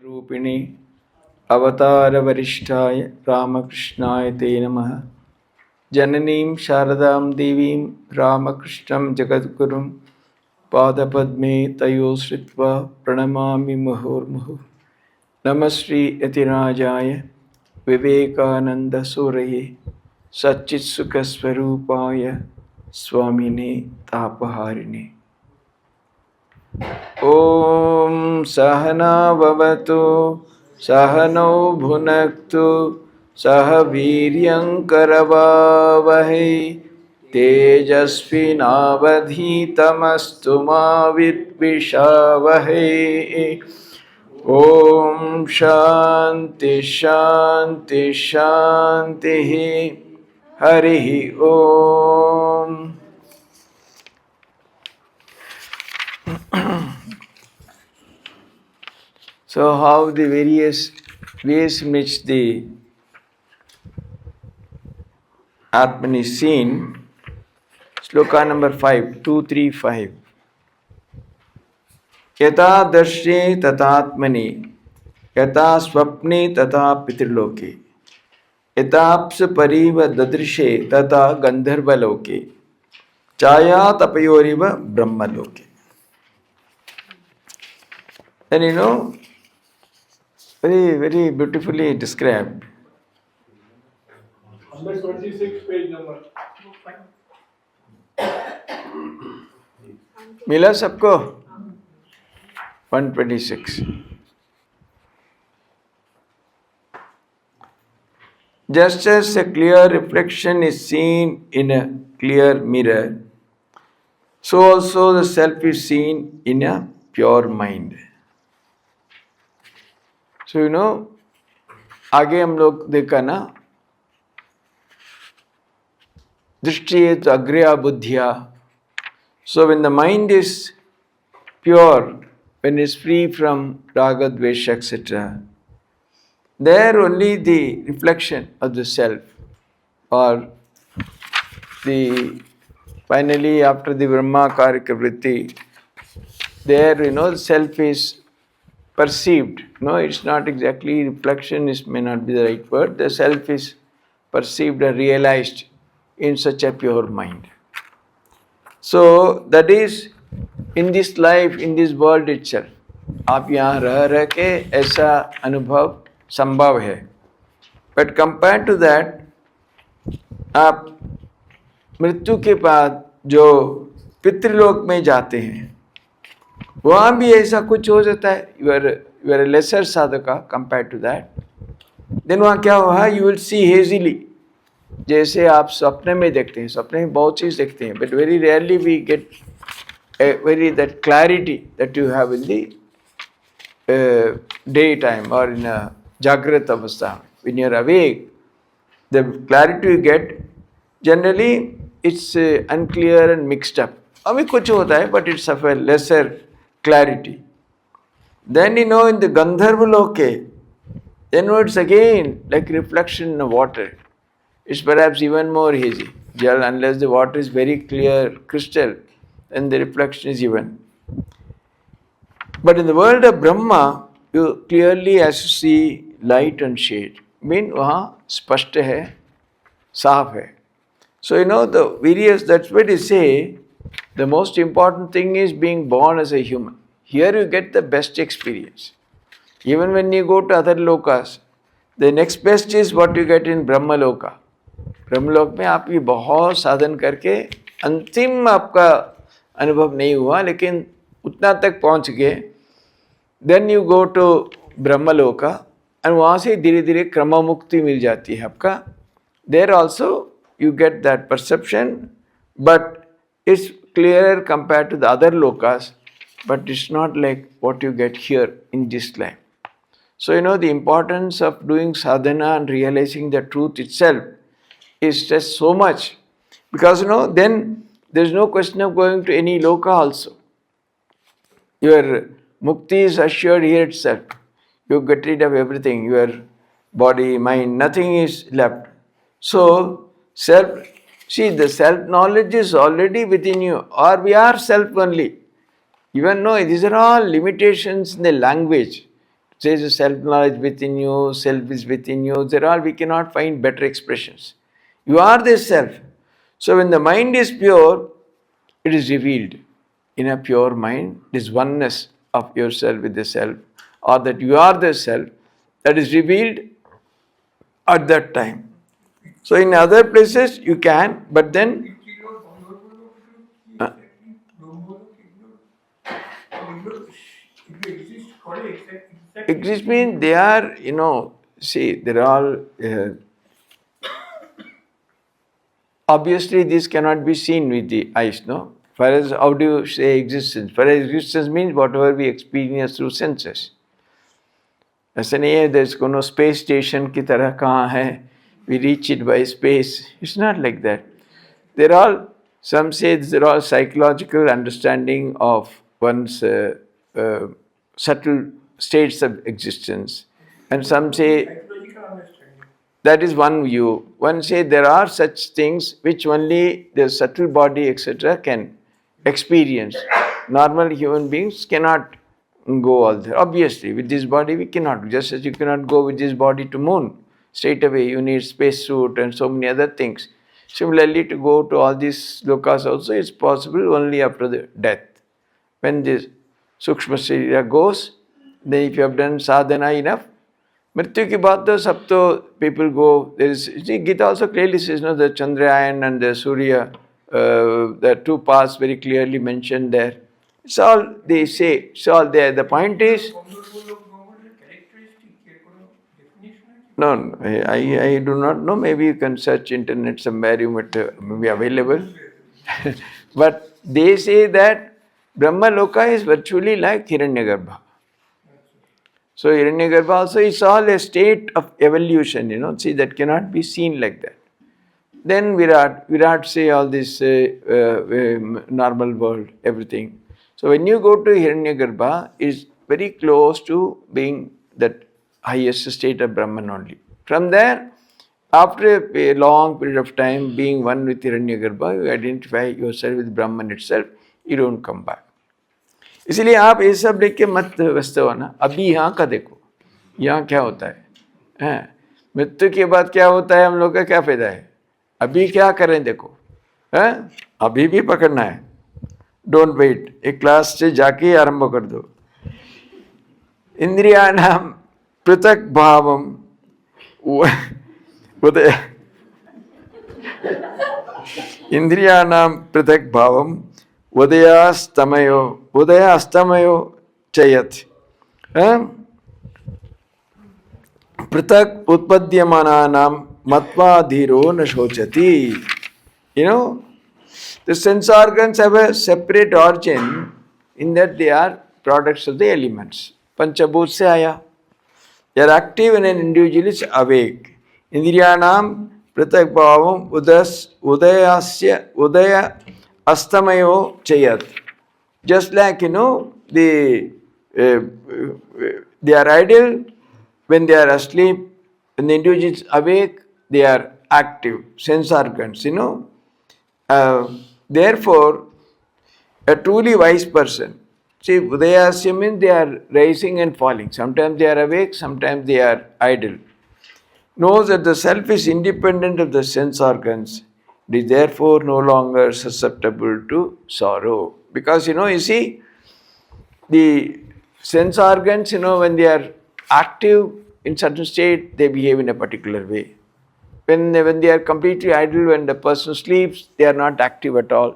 रूपिणी अवतार वरिष्ठाय रामकृष्णाय ते नमः। जननीं शारदां देवीं रामकृष्णं जगद्गुरुं पादपद्मे तयो श्रित्वा प्रणमामि मुहुर्मुहुः। नमः श्री यतिराजाय विवेकानन्दसूरये सच्चित्सुखस्वरूपाय स्वामिने तापहारिणे। ॐ सहना भवतु सहनौ भुनक्तु सह वीर्यं करवावहै तेजस्विनावधीतमस्तु मा विद्विषावहै। ॐ शान्ति शान्ति शान्तिः। हरिः ॐ। So how the various ways in which the Atman is seen. Sloka number 5, 235. Yata darshe tatatmani, yata swapne tata pitriloke, yataps pariva dadrishe tata gandharvaloke, chaya tapayoriva brahmaloke. And very beautifully described. Number 26, page number. मिला सबको 126. Just as a clear reflection is seen in a clear mirror, so also the self is seen in a pure mind. So आगे हम लोग देखा ना, दृष्टियेत अग्रया बुद्धिया. So when the mind is pure, when it's free from raga, dvesha, etc., there only the reflection of the self, or finally after the Brahmakarika vritti, there the self is perceived. No, it's not exactly reflection, may not be the right word. The self is perceived or realized in such a pure mind. So that is in this life, in this world itself. आप यहाँ रह के ऐसा अनुभव संभव है. But compared to that, आप मृत्यु के बाद जो पितृलोक में जाते हैं, वहाँ भी ऐसा कुछ हो जाता है. You are a lesser sadhaka compared to that. Then वहाँ क्या हुआ? You will see hazily. जैसे आप सपने में देखते हैं, सपने में बहुत चीज़ देखते हैं, but very rarely we get that clarity that you have in the daytime or in a Jagrat avastha. When you are awake, the clarity you get, generally it's unclear and mixed up. अभी कुछ होता है, but it's of a lesser clarity. Then in the Gandharva Loke, then it's again like reflection in the water. It's perhaps even more hazy. Jal, unless the water is very clear, crystal, then the reflection is even. But in the world of Brahma, you clearly as you see light and shade. वहाँ स्पष्ट है, साफ है. So the various, that's why they say the most important thing is being born as a human. Here you get the best experience. Even when you go to other lokas, the next best is what you get in Brahma Loka. ब्रह्मलोक में आप ये बहुत साधन करके अंतिम आपका अनुभव नहीं हुआ, लेकिन उतना तक पहुंच गए. देन यू गो टू ब्रह्मलोका और वहाँ से धीरे धीरे क्रम मुक्ति मिल जाती है आपका. There also you get that perception, but it's clear compare to the other lokas, but it's not like what you get here in this life. So the importance of doing sadhana and realising the truth itself is just so much, because then there is no question of going to any loka also. Your mukti is assured here itself. You get rid of everything, your body, mind, nothing is left. So the self knowledge is already within you, or we are self only. Even though these are all limitations in the language, says the self-knowledge within you, self is within you. They're all, we cannot find better expressions. You are the self. So when the mind is pure, it is revealed. In a pure mind, this oneness of yourself with the self, or that you are the self, that is revealed at that time. So in other places you can, but then uh, exist means they are, see, they're all, obviously this cannot be seen with the eyes, no? Whereas, how do you say existence? Whereas existence means whatever we experience through senses. ऐसा नहीं है there's no space station की तरह कहाँ है, we reach it by space. It's not like that. They're all, some say they're all psychological understanding of one's subtle states of existence. And some say that is one view. One say there are such things which only the subtle body, etc., can experience. Normal human beings cannot go all there. Obviously, with this body we cannot. Just as you cannot go with this body to moon straight away, you need space suit and so many other things. Similarly, to go to all these lokas also is possible only after the death. When this Sukshma Sharira goes, then if you have done sadhana enough, Mrityu ki baat to sab to people go. There is, see, Gita also clearly says, no, the Chandrayaan and the Surya, the two paths very clearly mentioned there. It's all they say, it's all there. The point is, no, I do not know. Maybe you can search internet somewhere, you might be available. But they say that Brahma Loka is virtually like Hiranyagarbha. So Hiranyagarbha also is all a state of evolution, see, that cannot be seen like that. Then Virat say all this normal world, everything. So when you go to Hiranyagarbha, it's very close to being that highest state of Brahman only. From there, after a long period of time being one with Hiranyagarbha, you identify yourself with Brahman itself, you don't come back. इसलिए आप ये सब देख के मत व्यस्त हो ना. अभी यहाँ का देखो, यहाँ क्या होता है, मृत्यु के बाद क्या होता है, हम लोग का क्या फायदा है. अभी क्या करें देखो, अभी भी पकड़ना है. डोंट वेट, एक क्लास से जाके आरंभ कर दो. इंद्रियाणां पृथक भावम उदय, इंद्रियाणां पृथक भावम उदयास्तमयो चयत, पृथक उत्पद्यमानानां matva-dhiro na shochati. The sense organs have a separate origin in that they are products of the elements. Panchabhut se aaya. They are active when an individual is awake. Indriyanam pratak bhavam udaya astamayo chayat. Just like, they are idle when they are asleep. When the individual is awake, they are active, sense organs, Therefore, a truly wise person, see, Udayasya means they are rising and falling. Sometimes they are awake, sometimes they are idle. Knows that the self is independent of the sense organs. It is therefore no longer susceptible to sorrow. Because, you see, the sense organs, when they are active in certain state, they behave in a particular way. When they are completely idle, when the person sleeps, they are not active at all.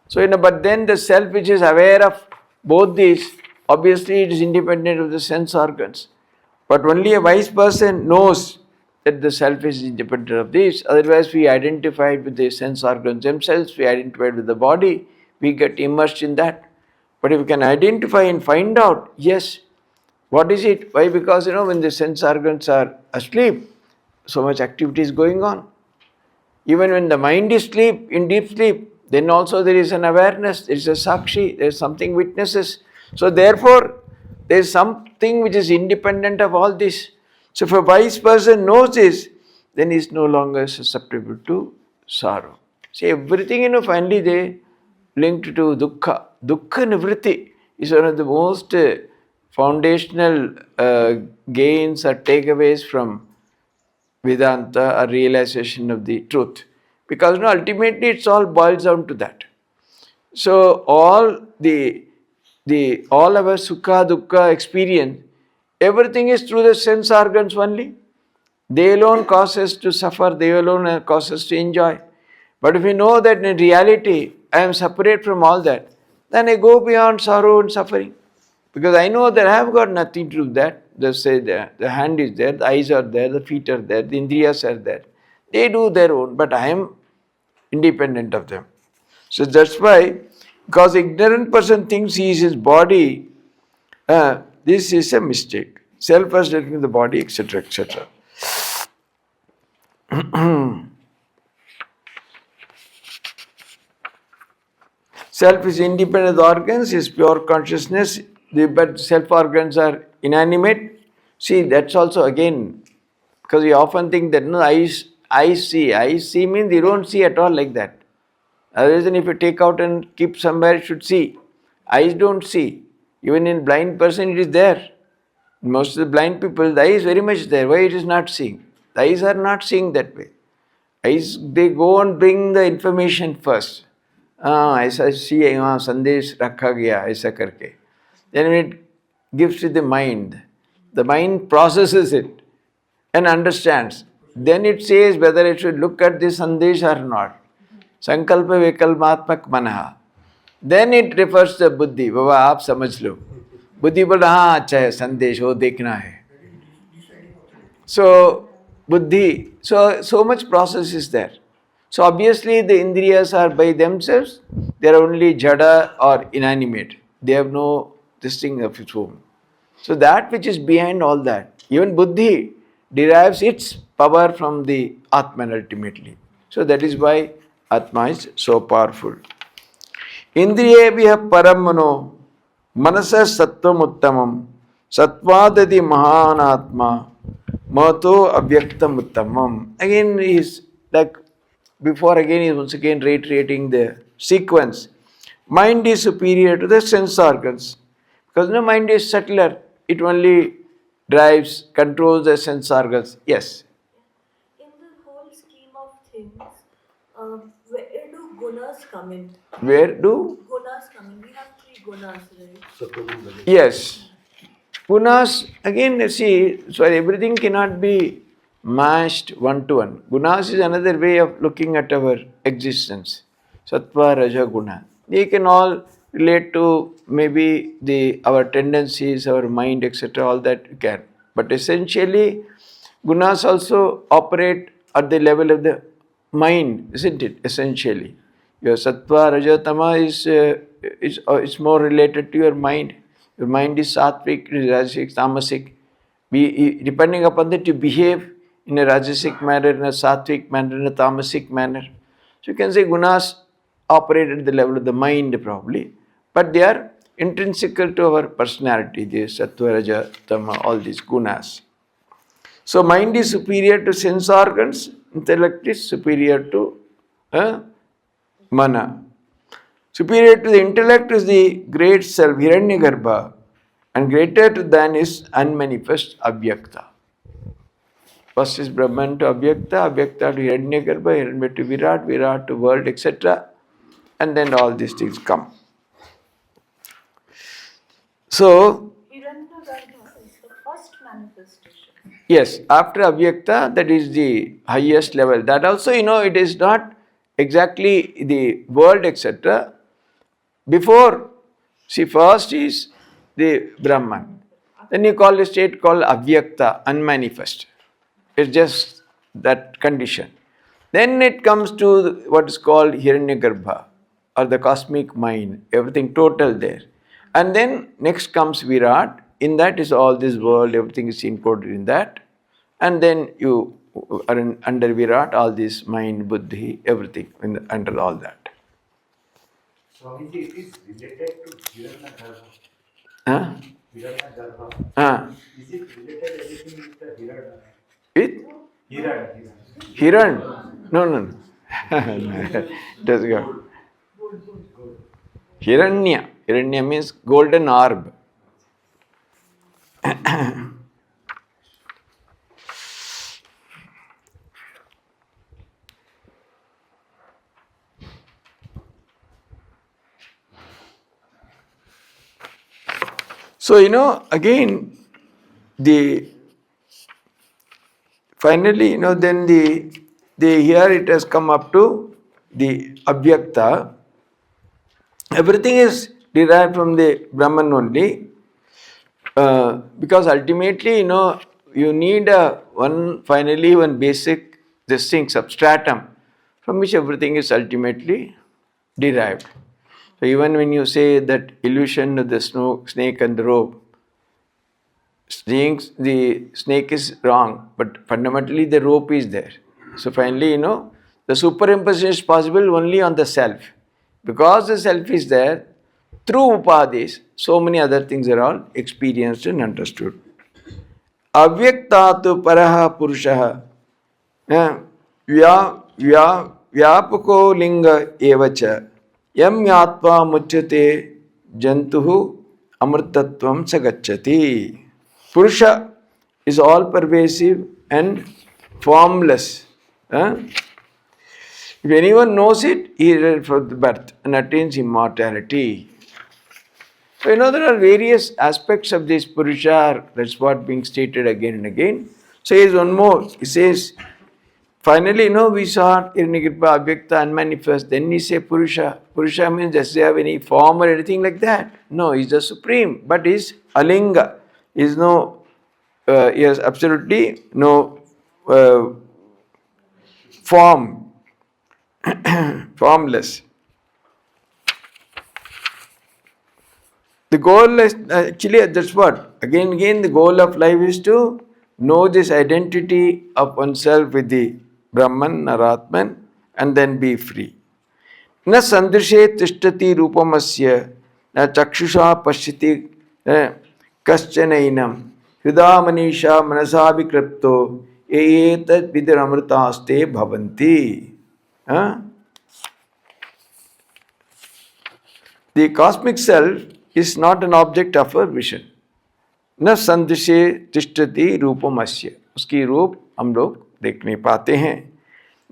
So, but then the self which is aware of both these, obviously it is independent of the sense organs. But only a wise person knows that the self is independent of these. Otherwise, we identify with the sense organs themselves, we identify with the body, we get immersed in that. But if we can identify and find out, yes, what is it? Why? Because, when the sense organs are asleep, so much activity is going on. Even when the mind is in deep sleep, then also there is an awareness, there is a sakshi, there is something witnesses. So therefore, there is something which is independent of all this. So if a wise person knows this, then he is no longer susceptible to sorrow. See, everything, finally they linked to dukkha. Dukkha nivritti is one of the most foundational gains or takeaways from Vedanta or realization of the truth. Because ultimately it's all boils down to that. So all our sukha dukkha experience, everything is through the sense organs only. They alone cause us to suffer, they alone cause us to enjoy. But if we know that in reality I am separate from all that, then I go beyond sorrow and suffering. Because I know that I have got nothing to do with that. They say the hand is there, the eyes are there, the feet are there, the indriyas are there. They do their own, but I am independent of them. So that's why, because ignorant person thinks he is his body, this is a mistake. Self as taking the body, etc., etc. Self is independent of the organs, is pure consciousness, but self organs are inanimate. See, that's also again, because we often think that no, I see. I see means they don't see at all like that. Otherwise, if you take out and keep somewhere, it should see. Eyes don't see. Even in blind person, it is there. Most of the blind people, the eye is very much there. Why it is not seeing? The eyes are not seeing that way. Eyes, they go and bring the information first. ऐसा सी यहाँ संदेश रखा गया ऐसा करके. Then it gives to the mind processes it and understands. Then it says whether it should look at this sandesh or not. Sankalpa vikalmatmak manaha. Then it refers to buddhi. बाबा आप समझ लो. बुद्धि बोल हाँ अच्छा है संदेश वो देखना है. So buddhi, so much process is there. So obviously the indriyas are by themselves, they are only jada or inanimate. They have no this thing of its own. So that which is behind all that, even buddhi derives its power from the Atman ultimately. So that is why Atma is so powerful. Indriyebhya paramano manasa sattvam uttamam sattvadadi mahanatma mato avyaktam uttamam. Again he is like before again he is once again reiterating the sequence. Mind is superior to the sense organs. Because no mind is subtler. It only drives, controls the sense organs. Yes. In the whole scheme of things, where do gunas come in? Where do? Gunas come in. We have three gunas, right? Yes. Gunas, again, see, so everything cannot be mashed one to one. Gunas is another way of looking at our existence. Sattva, Raja, Guna. They can all relate to maybe our tendencies, our mind, etc. All that you can. But essentially, Gunas also operate at the level of the mind, isn't it? Essentially, your Sattva, Raja, Tama is more related to your mind. Your mind is sattvic, rajasic, tamasic. Depending upon that, you behave in a rajasic manner, in a sattvic manner, in a tamasic manner. So you can say gunas operate at the level of the mind probably, but they are intrinsical to our personality, the sattva, raja, tama, all these gunas. So mind is superior to sense organs, intellect is superior to mana. Superior to the intellect is the great self, Hiranyagarbha, and greater than is unmanifest Avyakta. First is Brahman to Avyakta, Avyakta to Hiranyagarbha, Hiranyagarbha to Virat, Virat to world, etc. And then all these things come. So, Hiranyagarbha is the first manifestation. yes, after Avyakta, that is the highest level. That also, it is not exactly the world, etc. Before, see, first is the Brahman. Then you call a state called Avyakta, unmanifest. It's just that condition. Then it comes to what is called Hiranyagarbha, or the cosmic mind, everything total there. And then next comes Virat. In that is all this world, everything is encoded in that. And then you are under Virat, all this mind, buddhi, everything under all that. Swamiji, it is related to Hiranyagarbha. Huh? Hiranyagarbha. Is it related anything with the Hiran? With? Hiran? No. That's good. Hiranya. Hiranya means golden orb. So, again, the finally, then the here it has come up to the Abhyakta. Everything is derived from the Brahman only, because ultimately, you need one basic this thing substratum from which everything is ultimately derived. So even when you say that illusion of the snake and the rope, the snake is wrong, but fundamentally the rope is there. So finally, the superimposition is possible only on the self. Because the self is there, through upadhis, so many other things are all experienced and understood. Avyaktatu paraha purushaha व्यापको लिंग एवच यम यात्वा मुच्यते जंतु अमृतत्वं स गच्छति. Purusha is all pervasive and formless. If anyone knows it, he is from the birth and attains immortality. So there are various aspects of this Purusha. That's what being stated again and again. So here's one more. He says, finally, we saw Hiranyagarbha, Abhyakta, unmanifest. Then we say Purusha. Purusha means does he have any form or anything like that? No, he's the supreme, but he's alinga. He's he has absolutely no form, formless. The goal is actually that's what again the goal of life is to know this identity of oneself with the Brahman or Atman and then be free. Na sandrishe tishtati rupamasya na chakshusha pashyati kaschanainam hridamanisha manasabhikripto etat vidiramritaste bhavanti. The cosmic self is not an object of our vision. न संदिशे तिष्ठति रूपमस्य, उसकी रूप हम लोग देख नहीं पाते हैं.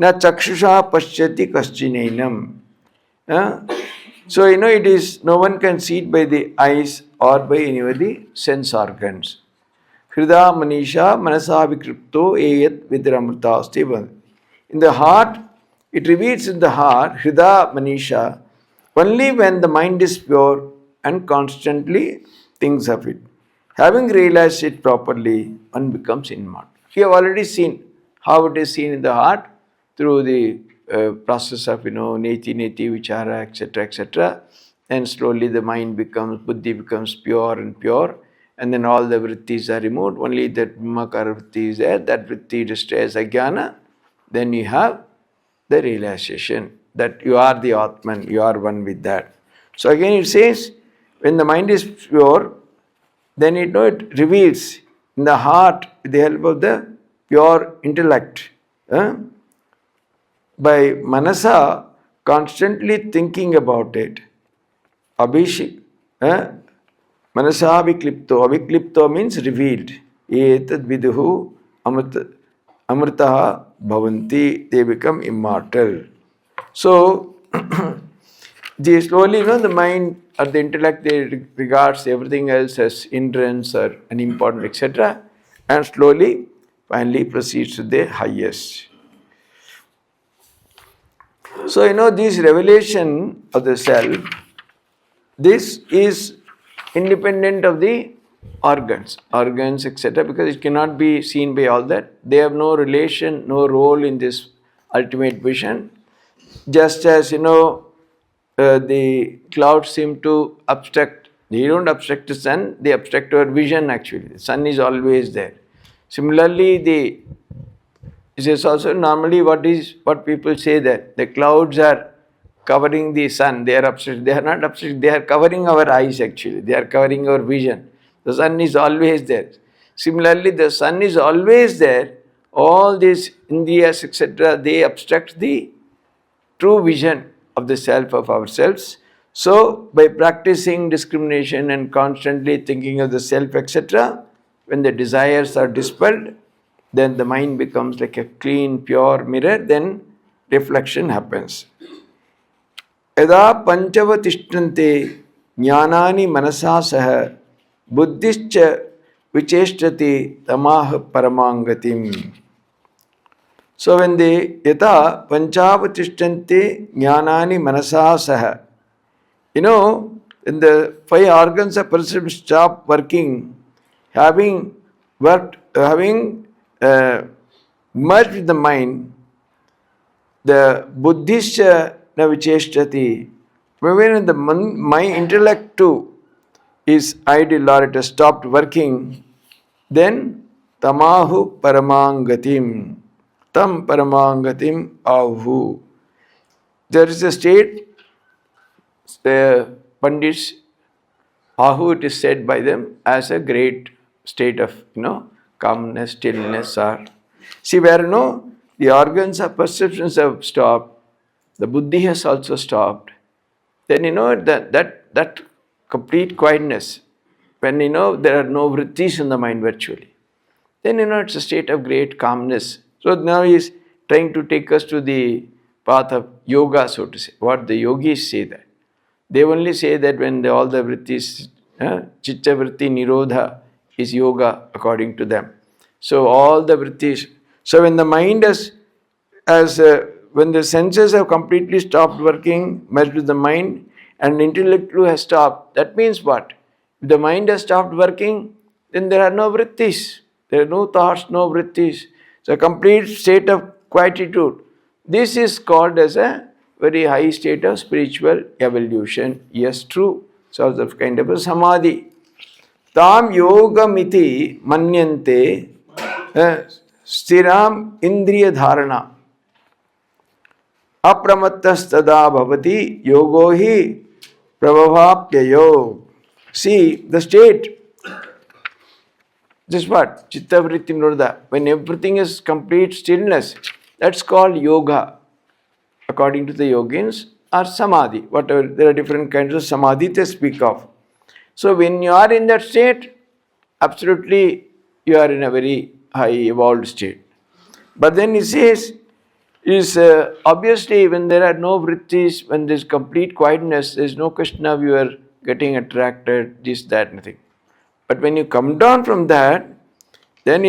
न चक्षुषा पश्यति कश्चिनैनम. So it is no one can see it by the eyes or by any of the sense organs. Hrida manisha manasa vikripto eyat vidramritaste. In the heart, it reveals in the heart, Hrida manisha, only when the mind is pure and constantly thinks of it. Having realized it properly, one becomes immortal. We have already seen how it is seen in the heart through the process of neti, vichara, etc., etc. And slowly the mind buddhi becomes pure and pure, and then all the vrittis are removed. Only that makara vritti is there. That vritti destroys ajnana. Then you have the realization that you are the Atman, you are one with that. So again it says, when the mind is pure, then it reveals in the heart with the help of the pure intellect. By manasa, constantly thinking about it. Abhishek, manasa abhiklipto. Abhiklipto means revealed. Etad viduhu amritaha bhavanti. They become immortal. So, slowly, the mind or the intellect, they regards everything else as hindrance or unimportant, etc. And slowly, finally proceeds to the highest. So, this revelation of the self, this is independent of the organs, etc. because it cannot be seen by all that. They have no relation, no role in this ultimate vision. Just as, the clouds seem to obstruct, they don't obstruct the sun, they obstruct our vision actually. The sun is always there. Similarly, this is also normally what people say that the clouds are covering the sun, they are obstructed. They are not obstructed, they are covering our eyes actually, they are covering our vision. The sun is always there. Similarly, the sun is always there. All these Indriyas, etc., they obstruct the true vision of the self of ourselves. So, by practicing discrimination and constantly thinking of the self, etc., when the desires are dispelled, then the mind becomes like a clean, pure mirror, then reflection happens. Yada panchava tishtante jnanani manasa saha buddhischa vicheshtati tamah paramangatim. So when the yata panchava tishtante jnanani manasa saha, when the five organs of perception stop working, having merged with the mind, the buddhischa na vicheshtati. When the my intellect too is idle or it has stopped working, then tamahu paramangatim. Tam paramangatim ahu. There is a state, the Pandits, ahu, it is said by them as a great state of calmness, stillness, or see where the organs of perceptions have stopped, the buddhi has also stopped. Then that complete quietness, when there are no vrittis in the mind virtually, then it's a state of great calmness. So now he is trying to take us to the path of yoga, so to say. What the yogis say that. They only say that when all the vrittis, chitta vritti nirodha is yoga according to them. So all the vrittis. So when the mind when the senses have completely stopped working, merged with the mind, and intellect too has stopped, that means what? If the mind has stopped working, then there are no vrittis. There are no thoughts, no vrittis. So a complete state of quietude. This is called as a very high state of spiritual evolution. Yes, true. So it's kind of a samadhi. Tam yogamiti manyante stiram indriya dharana. Apramattastada bhavati yogo hi prabhavapyayo. See, the state, this is what? Chitta vritti nirodha. When everything is complete stillness, that's called yoga, according to the yogins, or samadhi. Whatever, there are different kinds of samadhi they speak of. So when you are in that state, absolutely you are in a very high evolved state. But then he says, obviously when there are no vrittis, when there is complete quietness, there is no question of you are getting attracted, this, that, nothing. But when you come down from that, then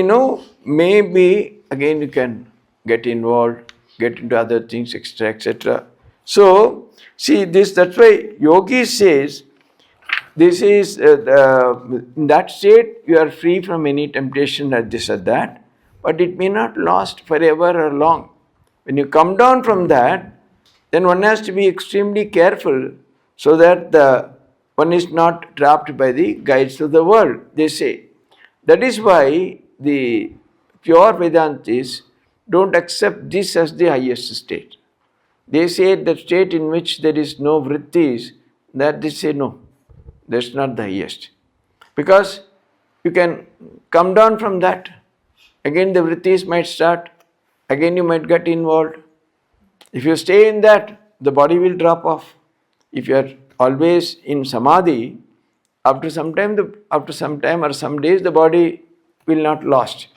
maybe again you can get involved, get into other things, etc., etc. So, see this, that's why Yogi says, this is, in that state you are free from any temptation or this or that, but it may not last forever or long. When you come down from that, then one has to be extremely careful so that one is not trapped by the guides of the world, they say. That is why the pure Vedantis don't accept this as the highest state. They say the state in which there is no vrittis, that they say no, that's not the highest. Because you can come down from that. Again the vrittis might start, again you might get involved. If you stay in that, the body will drop off. If you are always in samadhi, after some time or some days, the body will not last.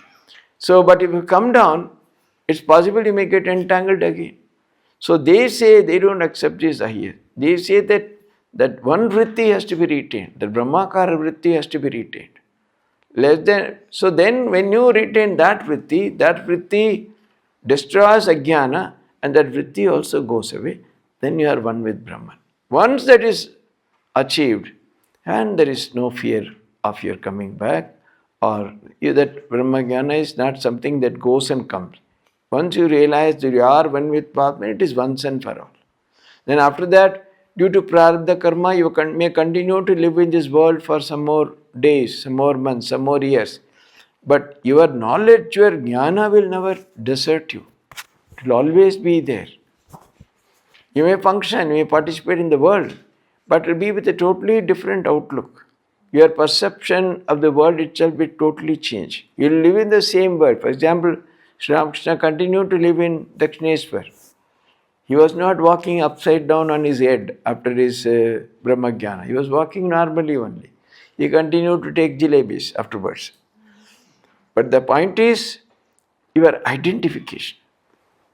So, but if you come down, it's possible you may get entangled again. So they say they don't accept this ahya. They say that one vritti has to be retained, the Brahmakara vritti has to be retained. So then when you retain that vritti destroys ajnana, and that vritti also goes away, then you are one with Brahman. Once that is achieved, and there is no fear of your coming back, or that Brahmajnana is not something that goes and comes. Once you realize that you are one with Padma, it is once and for all. Then after that, due to prarabdha karma, you may continue to live in this world for some more days, some more months, some more years. But your knowledge, your jnana will never desert you. It will always be there. You may function, you may participate in the world, but it will be with a totally different outlook. Your perception of the world itself will totally change. You will live in the same world. For example, Sri Ramakrishna continued to live in Dakshineshwar. He was not walking upside down on his head after his Brahmajnana. He was walking normally only. He continued to take jalebis afterwards. But the point is your identification.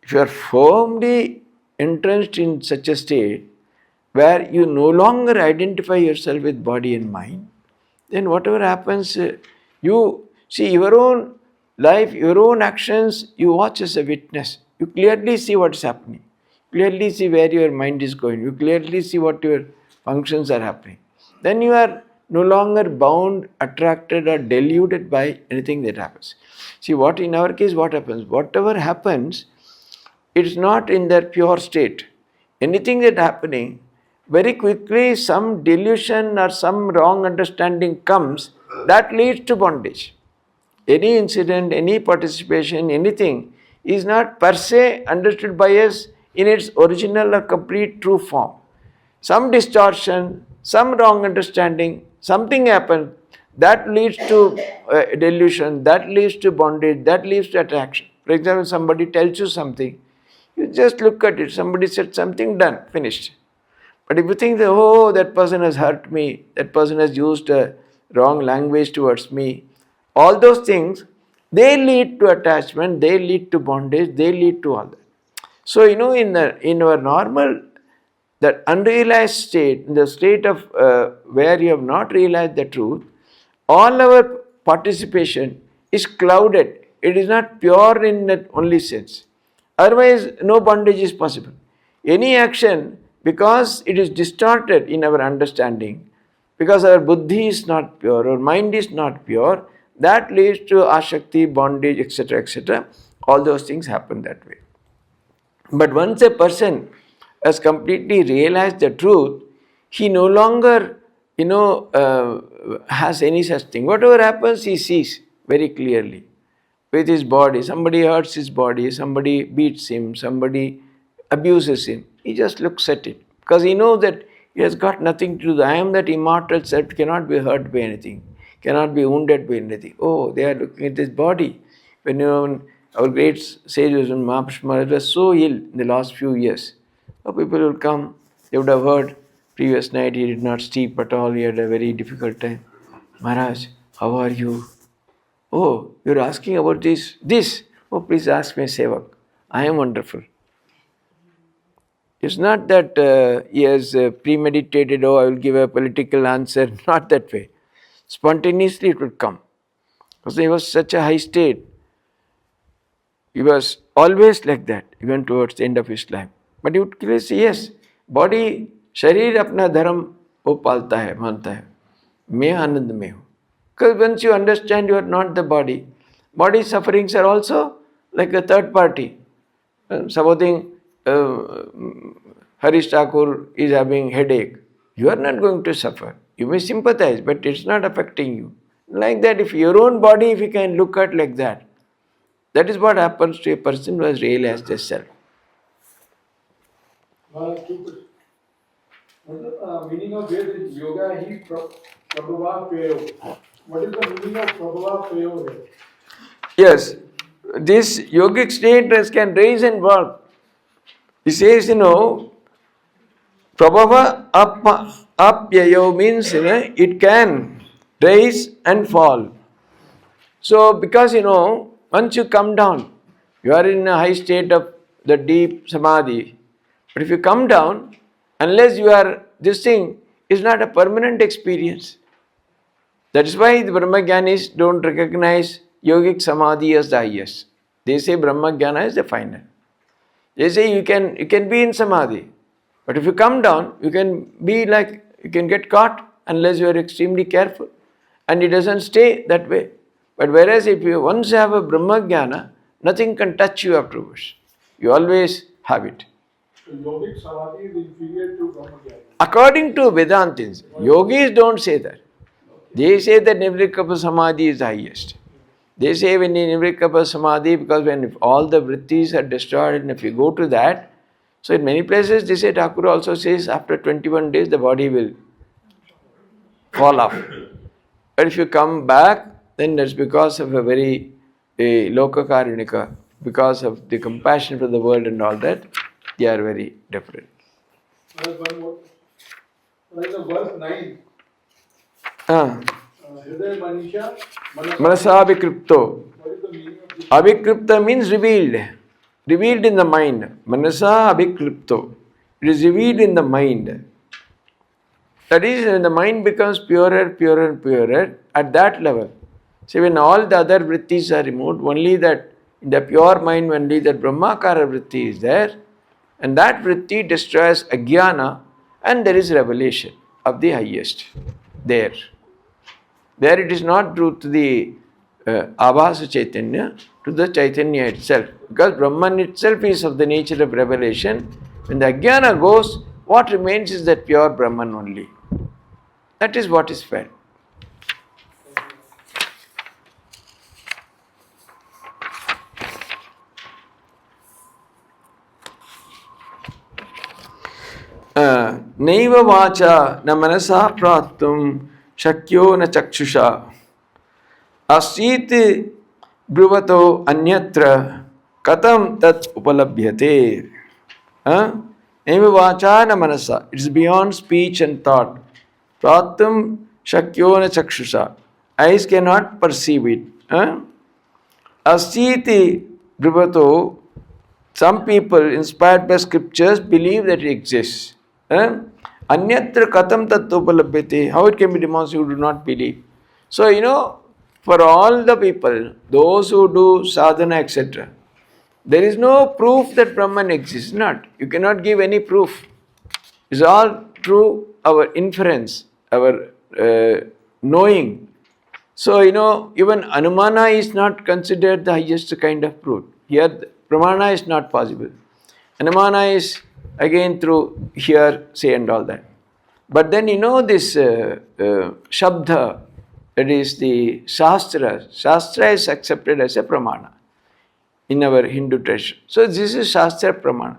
If you are firmly entrenched in such a state where you no longer identify yourself with body and mind, then whatever happens, you see your own life, your own actions, you watch as a witness. You clearly see what's happening. Clearly see where your mind is going. You clearly see what your functions are happening. Then you are no longer bound, attracted, or deluded by anything that happens. See, what in our case, what happens? Whatever happens, it's not in their pure state. Anything that happening, very quickly some delusion or some wrong understanding comes that leads to bondage. Any incident, any participation, anything is not per se understood by us in its original or complete true form. Some distortion, some wrong understanding, something happened that leads to delusion, that leads to bondage, that leads to attraction. For example, somebody tells you something, you just look at it, somebody said something, done, finished. But if you think that, oh, that person has hurt me, that person has used a wrong language towards me, all those things, they lead to attachment, they lead to bondage, they lead to all that. So, in our normal, that unrealized state, in the state of where you have not realized the truth, all our participation is clouded. It is not pure in that only sense. Otherwise, no bondage is possible. Any action, because it is distorted in our understanding, because our buddhi is not pure, our mind is not pure, that leads to ashakti, bondage, etc., etc. All those things happen that way. But once a person has completely realized the truth, he no longer, has any such thing. Whatever happens, he sees very clearly with his body. Somebody hurts his body, somebody beats him, somebody abuses him. He just looks at it because he knows that he has got nothing to do. I am that immortal self, cannot be hurt by anything, cannot be wounded by anything. Oh, they are looking at this body. When our great sages and Ramakrishna was so ill in the last few years, people will come, they would have heard previous night he did not sleep at all, he had a very difficult time. Maharaj, how are you? Oh, you're asking about this? This? Oh, please ask me, Sevak. I am wonderful. It's not that he has premeditated, oh, I will give a political answer. Not that way. Spontaneously it would come. Because he was such a high state. He was always like that, even towards the end of his life. But he would clearly say, yes, body, sharir apna dharam, wo palta hai, manta hai. Main anand mein hu. Because once you understand you are not the body, body sufferings are also like a third party. Supposing Harish Thakur is having headache, you are not going to suffer. You may sympathize, but it's not affecting you. Like that, if your own body, if you can look at like that, that is what happens to a person who has realized the self. What is the meaning of this yoga? Prabhava Payo. What is the meaning of Prabhava Payo? Yes, this yogic state can raise and fall. He says, Prabhava apyayo means, it can rise and fall. So, because, once you come down, you are in a high state of the deep samadhi. But if you come down, unless you are, this thing is not a permanent experience. That is why the Brahmagyanis don't recognize yogic samadhi as the highest. They say Brahmagyana is the final. They say you can be in samadhi. But if you come down, you can get caught unless you are extremely careful. And it doesn't stay that way. But whereas if you once have a Brahmagyana, nothing can touch you afterwards. You always have it. So yogic samadhi is inferior to Brahmagyan. According to Vedantins, yogis don't say that. They say that Nirvikapa Samadhi is the highest. They say when in Nirvikapa Samadhi, because when all the vrittis are destroyed and if you go to that, so in many places they say, Thakur also says after 21 days the body will fall off. But if you come back, then that's because of a very lokakarunika, because of the compassion for the world and all that, they are very different. One more. What is the verse 9? Hriday Manisha Manasa Abhikripto. What is the meaning of this? Abhikripta means revealed. Revealed in the mind. Manasa Abhikripto. It is revealed in the mind. That is, when the mind becomes purer, purer, purer, at that level. See, when all the other vrittis are removed, only that in the pure mind, only that Brahmakara vritti is there, and that vritti destroys ajnana, and there is revelation of the highest there. There it is not due to the Abhasa Chaitanya, to the Chaitanya itself. Because Brahman itself is of the nature of revelation. When the ajnana goes, what remains is that pure Brahman only. That is what is felt. Naiva vacha na manasa pratum shakyo na chakshusha asiti bruvato anyatra katam tat upalabhyate. Naiva vacha na manasa. It is beyond speech and thought. Pratum shakyo na chakshusha. Eyes cannot perceive it. Asiti bruvato. Some people, inspired by scriptures, believe that it exists. Anyatra katam tattopalabhyate. How it can be demonstrated, you do not believe. So, for all the people, those who do sadhana, etc., there is no proof that Brahman exists. Not. You cannot give any proof. It's all through our inference, our knowing. So, even Anumana is not considered the highest kind of proof. Here, Pramana is not possible. Anumana is again through hear, say, and all that. But then this Shabda, that is the Shastra. Shastra is accepted as a Pramana in our Hindu tradition. So this is Shastra Pramana.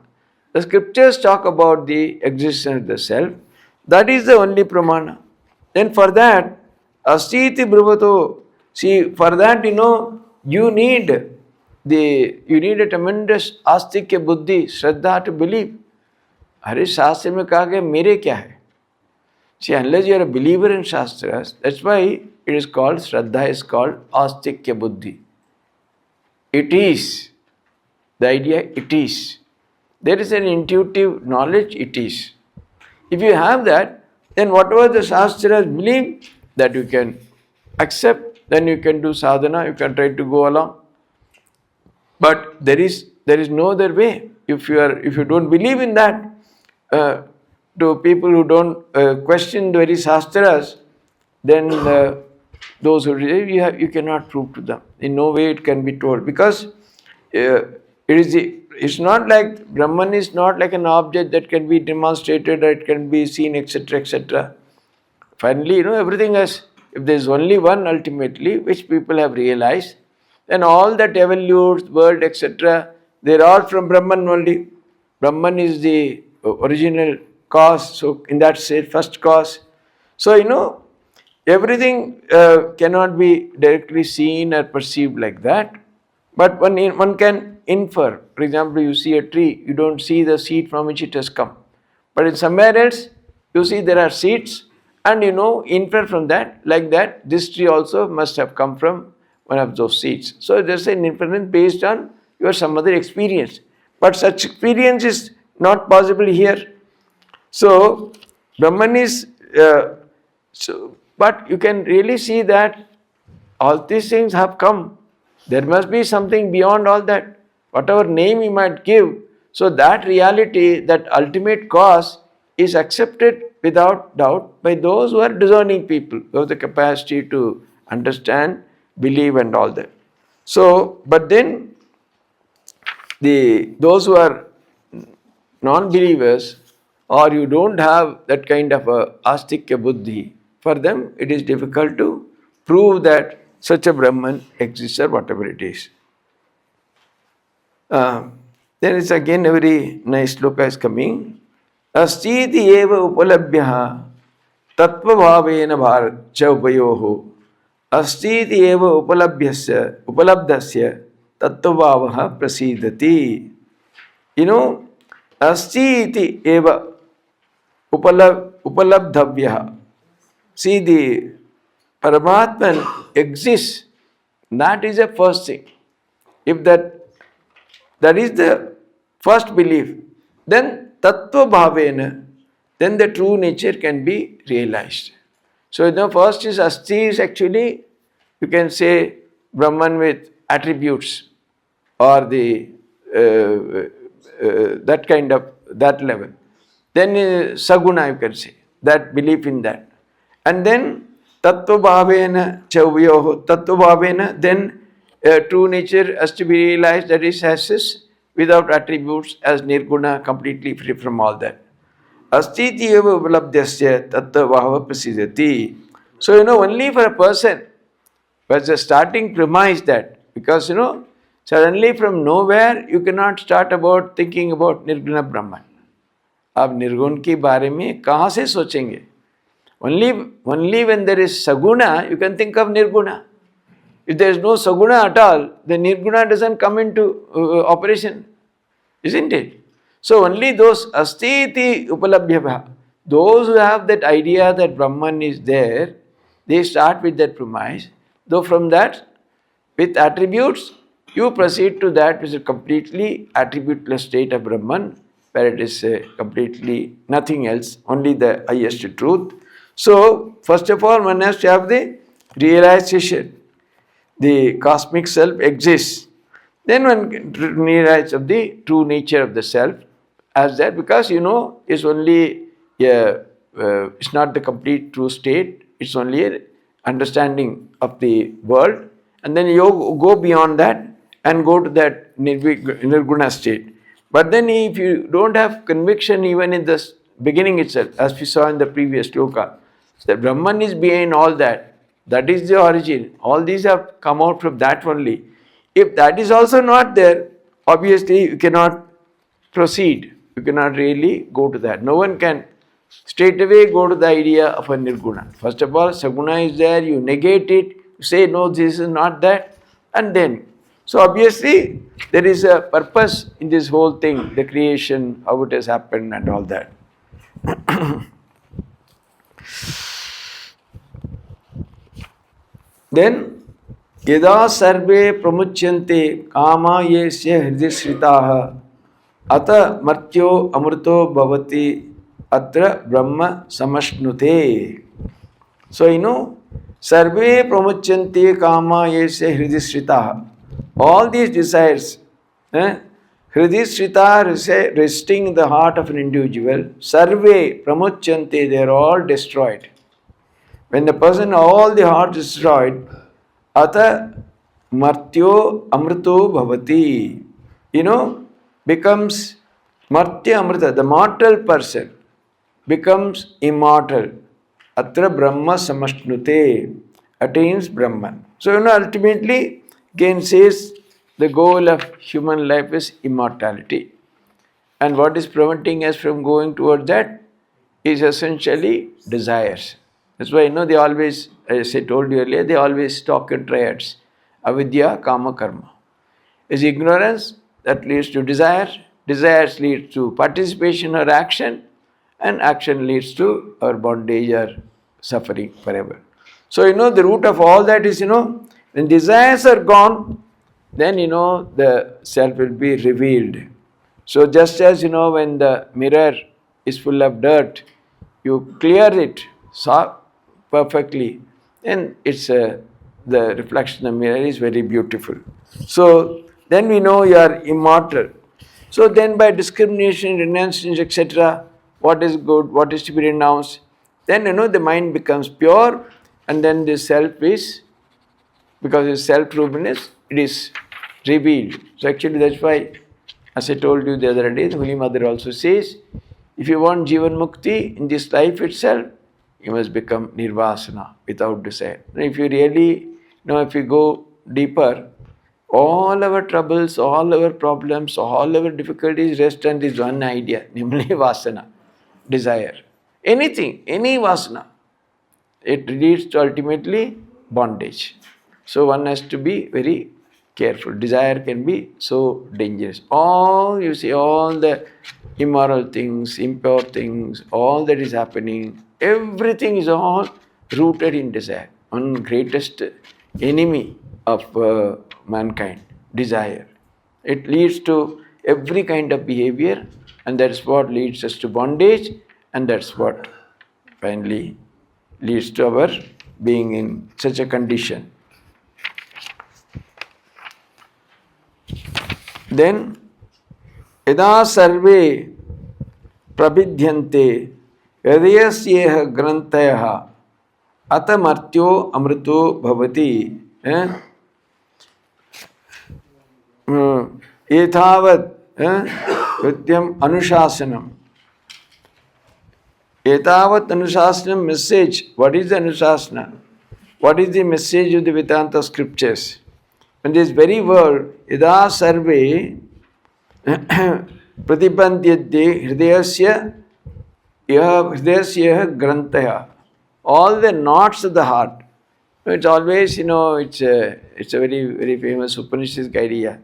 The scriptures talk about the existence of the self. That is the only Pramana. Then for that, Astiti Bruvato. See, for that, you need a tremendous astikya buddhi, shraddha to believe. Hare Shastra mein kaha gaya, mere kya hai? See, unless you are a believer in Shastras, that's why it is called, shraddha is called astikya buddhi. It is. The idea, it is. There is an intuitive knowledge, it is. If you have that, then whatever the Shastras believe, that you can accept, then you can do sadhana, you can try to go along. But there is no other way. If you don't believe in that, to people who don't question the very Shastras, then those who believe, you cannot prove to them. In no way it can be told. Because it's not like, Brahman is not like an object that can be demonstrated, or it can be seen, etc., etc. Finally, everything has, if there is only one ultimately, which people have realized, then all that evolutes, world, etc., they're all from Brahman only. Brahman is the original cause, so in that sense, first cause. So, everything cannot be directly seen or perceived like that, but one can infer. For example, you see a tree, you don't see the seed from which it has come. But in somewhere else, you see there are seeds, and infer from that, like that, this tree also must have come from one of those seeds. So there's an inference based on your some other experience. But such experience is not possible here. So Brahman is, but you can really see that all these things have come. There must be something beyond all that. Whatever name you might give, so that reality, that ultimate cause, is accepted without doubt by those who are discerning people, who have the capacity to understand, believe, and all that. So, but then those who are non-believers, or you don't have that kind of a astikya buddhi, for them it is difficult to prove that such a Brahman exists or whatever it is. Then it's again a very nice sloka is coming. Astiti eva upalabhyaha tattva bhavena bharcha upayoho astiti eva upalabdhasya tattva bhavaha prasidati. Astiti eva upalabdhavyaha. See, Paramatman exists, that is the first thing. If that is the first belief, then tattva bhavena, then the true nature can be realized. So first is asti is actually, you can say, Brahman with attributes, or the that kind of, that level. Then saguna, you can say, that belief in that. And then tattva bhavena chavyoho, tattva bhavena, then true nature has to be realized, that is as without attributes, as nirguna, completely free from all that. Astiti eva uplabdhyasya tattva bhava prasidhati. So only for a person, but the starting premise that, because suddenly from nowhere you cannot start about thinking about Nirguna Brahman. आप निर्गुण के बारे में कहाँ से सोचेंगे? Only when there is saguna, you can think of nirguna. If there is no saguna at all, then nirguna doesn't come into operation, isn't it? So only those astiti upalabhyabha, those who have that idea that Brahman is there, they start with that premise. Though from that, with attributes, you proceed to that which is a completely attributeless state of Brahman, where it is completely nothing else, only the highest truth. So, first of all, one has to have the realization. The cosmic self exists. Then one realizes of the true nature of the self as that, because it's only it's not the complete true state, it's only an understanding of the world, and then you go beyond that and go to that nirguna state. But then if you don't have conviction even in the beginning itself, as we saw in the previous sloka, that Brahman is behind all that, that is the origin, all these have come out from that only. If that is also not there, obviously you cannot proceed, you cannot really go to that. No one can straight away go to the idea of a nirguna. First of all, saguna is there, you negate it, you say no, this is not that, and then. So obviously there is a purpose in this whole thing, the creation, how it has happened and all that. Then, yada sarve pramuchyante kama yesya hridishritaha ata martyo amrito bhavati atra brahma samashnute. So, sarve pramuchyante kama yesya hridishritaha. All these desires, hridishrita, resting the heart of an individual, sarve pramuchyante, they are all destroyed. When the person, all the heart is destroyed, ata martyo amrito bhavati, becomes martya amrita, the mortal person becomes immortal. Atra brahma samashnute, attains Brahman. So, ultimately, again says the goal of human life is immortality. And what is preventing us from going towards that is essentially desires. That's why, they always, as I told you earlier, they always talk in triads. Avidya, kama, karma. Is ignorance that leads to desire, desires lead to participation or action, and action leads to our bondage or suffering forever. So, the root of all that is, when desires are gone, then, the self will be revealed. So, just as, when the mirror is full of dirt, you clear it perfectly, then it's the reflection of the mirror is very beautiful. So, then we know you are immortal. So, then by discrimination, renunciation, etc., what is good, what is to be renounced, then, the mind becomes pure, and then the self is, because it's self-truthfulness, it is revealed. So actually that's why, as I told you the other day, the Holy Mother also says, if you want Jivan Mukti in this life itself, you must become Nirvasana, without desire. And if you really, if you go deeper, all our troubles, all our problems, all our difficulties rest on this one idea, namely Vasana, desire. Anything, any Vasana, it leads to ultimately bondage. So one has to be very careful. Desire can be so dangerous. All the immoral things, impure things, all that is happening, everything is all rooted in desire. one greatest enemy of mankind, desire. It leads to every kind of behavior, and that's what leads us to bondage, and that's what finally leads to our being in such a condition. Then, yada sarve prabidhyante hridayasyeha grantayah atamartyo amrito bhavati etavad vidyam anuशासनम. Etavat anuशासनम message. What is the anuशासना? What is the message of the Vedanta scriptures? In this very world, yada sarve pratibandhyate hridayasya grantaya. All the knots of the heart. It's always, it's a very, very famous Upanishad idea.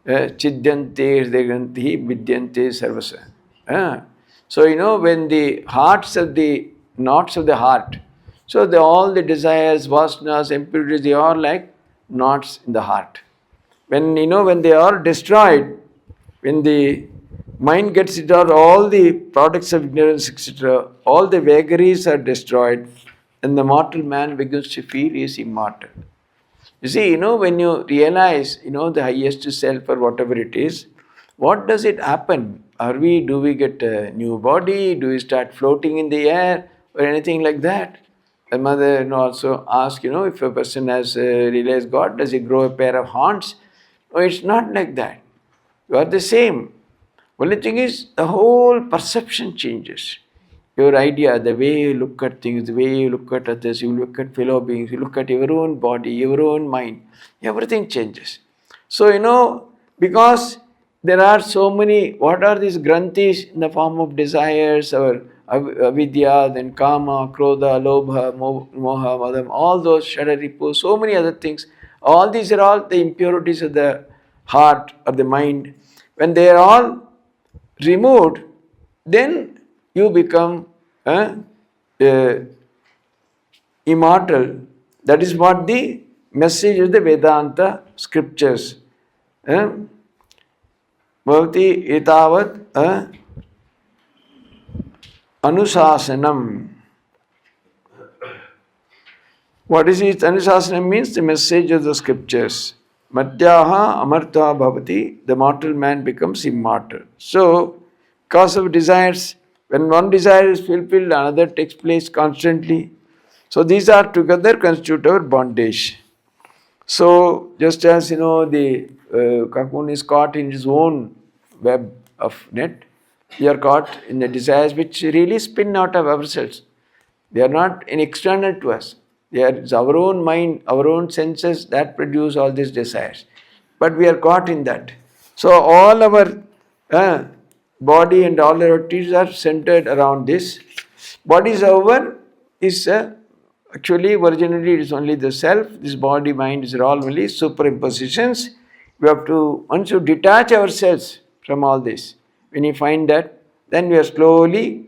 Chidyante hridayagranthi vidyante sarvasa. So, when the hearts of the knots of the heart, so all the desires, vasanas, impurities, they are like knots in the heart. When they are destroyed, when the mind gets rid of all the products of ignorance, etc., all the vagaries are destroyed, and the mortal man begins to feel he is immortal. You see, when you realize, the highest self or whatever it is, what does it happen? Do we get a new body? Do we start floating in the air or anything like that? The mother also asks, if a person has realized God, does he grow a pair of horns? No, it's not like that. You are the same. Only thing is, the whole perception changes. Your idea, the way you look at things, the way you look at others, you look at fellow beings, you look at your own body, your own mind, everything changes. So, because there are so many, what are these granthis in the form of desires, or avidya, then kama, krodha, lobha, moha, madam, all those, shadaripu, so many other things. All these are all the impurities of the heart or the mind. When they are all removed, then you become immortal. That is what the message of the Vedanta scriptures. Bhavati etavat anuशासनम. What is it? Anuशासनम means the message of the scriptures. Madhyaha amartha bhavati, the mortal man becomes immortal. So, because of desires, when one desire is fulfilled, another takes place constantly. So, these are together constitute our bondage. So, just as the cocoon is caught in his own web of net, we are caught in the desires which really spin out of ourselves. They are not external to us. They are our own mind, our own senses that produce all these desires. But we are caught in that. So all our body and all our activities are centered around this. Body, however, is actually originally it is only the self. This body, mind is all only superimpositions. We have to, once you detach ourselves from all this, when you find that, then we are slowly,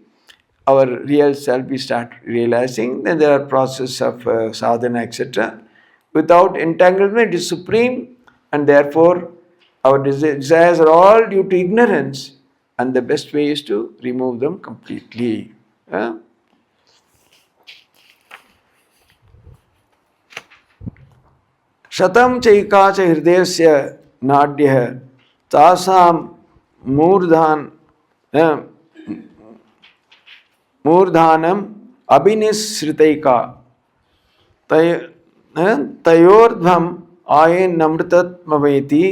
our real self we start realizing. Then there are processes of sadhana, etc. Without entanglement, it is supreme, and therefore our desires are all due to ignorance, and the best way is to remove them completely. Shatam chaika cha hridayasya nadyah tasam मूर्धानम अभिनिश्रितैका तयोर्ध्वम आयेन नमृतत्मवेति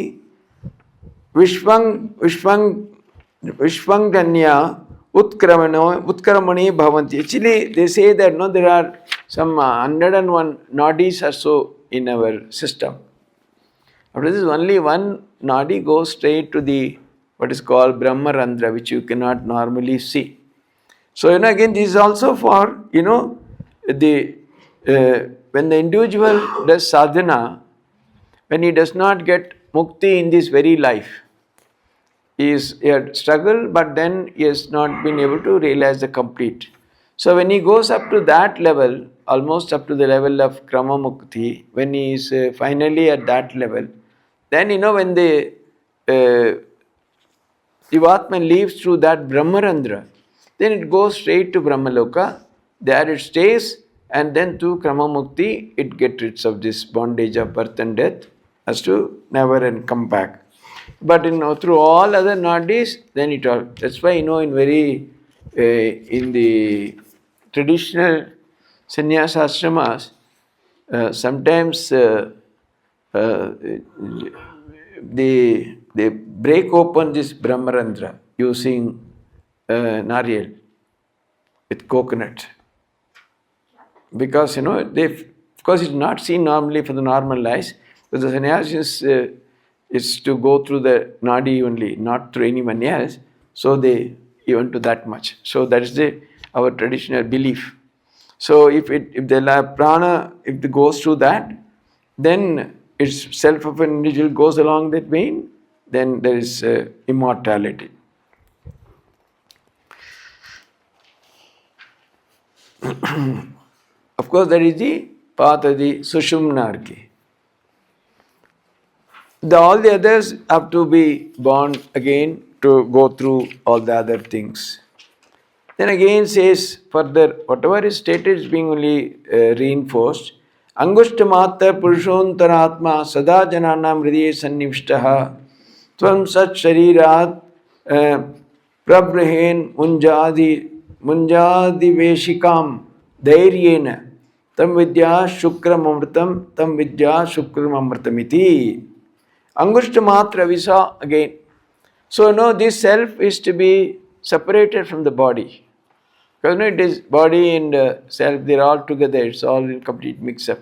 विश्वंगन्या उत्क्रमणे bhavanti. Actually, they say that there are some 101 nadis or so in our system. After this, only one nadi goes straight to the what is called Brahma Randra, which you cannot normally see. So, again, this is also for, the when the individual does sadhana, when he does not get mukti in this very life, he had struggled, but then he has not been able to realize the complete. So, when he goes up to that level almost up to the level of Krama Mukti, when he is finally at that level, then when the Jivatma leaves through that Brahmarandra, then it goes straight to Brahmaloka. There it stays, and then through Krama Mukti, it gets rid of this bondage of birth and death, as to never and come back. But through all other nadis, then it all. That's why in very in the traditional sannyasa ashramas, sometimes they break open this Brahmarandra using nariyal with coconut, because they, of course it's not seen normally for the normal eyes, but the sannyasis is to go through the nadi only, not through anyone else. So they even to that much. So that is our traditional belief. So if the prana, if it goes through that, then its self of an individual goes along that vein, then there is immortality. Of course, that is the path of the Sushumnarki. All the others have to be born again to go through all the other things. Then again says further, whatever is stated is being only reinforced. Angushtamata purushontaraatma sada jananam hridiye sannivishtaha tvam sat sharirat prabrehen munjadi veshikam dhairyena tam vidya shukram amritam tam vidya shukram amritamiti. Angushtamatra we saw again. So this self is to be separated from the body. Because it is body and self, they are all together, it's all in complete mix-up.